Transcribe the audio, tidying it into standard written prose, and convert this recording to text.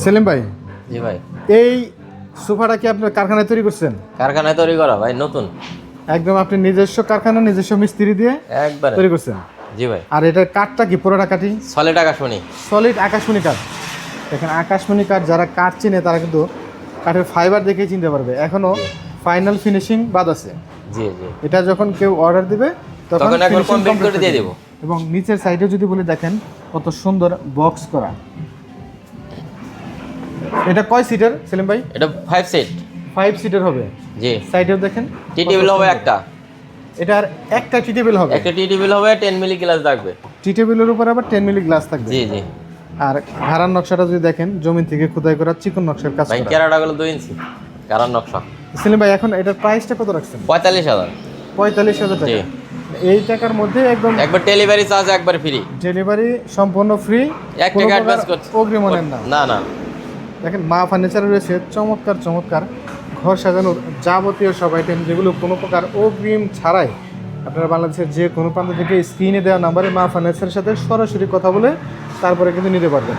সেলিম ভাই, জি ভাই। এই সোফাটা কি আপনার কারখানায় তৈরি করছেন? কারখানায় তৈরি করা ভাই, নতুন একদম আপনি নিজস্ব কারখানা, নিজস্ব মিস্ত্রি দিয়ে একবারে তৈরি করছেন? জি ভাই। আর এটার কাঠটা কি পুরোটা কাঠি? সলিড আকাশমণি। সলিড আকাশমণি কাঠ। দেখেন আকাশমণি কাঠ যারা কাঠ চিনে তারা কিন্তু কাঠের ফাইবার দেখেই চিনতে পারবে। এখনো ফাইনাল ফিনিশিং বাদ আছে। জি জি। এটা যখন কেউ অর্ডার দিবে তখন একবার finishing কমপ্লিট করে complete দিয়ে হয়ে দেব। যাবে। এবং নিচের সাইডে যদি বলে দেখেন কত সুন্দর বক্স করা। এটা কয় সিটার সেলিম ভাই? এটা 5 সিট। 5 সিটার হবে। জি। সাইডেও দেখেন টি টেবিল হবে একটা। এটার একটা টি টেবিল হবে। একটা টি টেবিল হবে, 10 মিলি গ্লাস থাকবে। টি টেবিলের উপর আবার 10 মিলি গ্লাস থাকবে। জি জি। আর ঘাড়ার নকশাটা যদি দেখেন জমিন থেকে খোদাই করা চিকন নকশার কাজ ভাই করা। কেরাটাগুলো 2 ইঞ্চি কারার নকশা। সেলিম ভাই এখন এটার প্রাইসটা কত রাখছেন? 45,000। 45,000 জি। টাকা। এই টাকার মধ্যে একদম একবার ডেলিভারি চার্জ একবার ফ্রি। ডেলিভারি সম্পূর্ণ ফ্রি। 1 টাকা অ্যাডভান্স করতে অগ্রিম নেন না। না না। দেখেন মা ফার্নিচারে রয়েছে চমৎকার চমৎকার ঘর সাজানোর যাবতীয় সব আইটেম, যেগুলো কোনো প্রকার অগ্রিম ছাড়াই আপনারা বাংলাদেশের যে কোনো প্রান্ত থেকে স্ক্রিনে দেওয়া নাম্বারে মা ফার্নিচারের সাথে সরাসরি কথা বলে তারপরে কিন্তু নিতে পারবেন।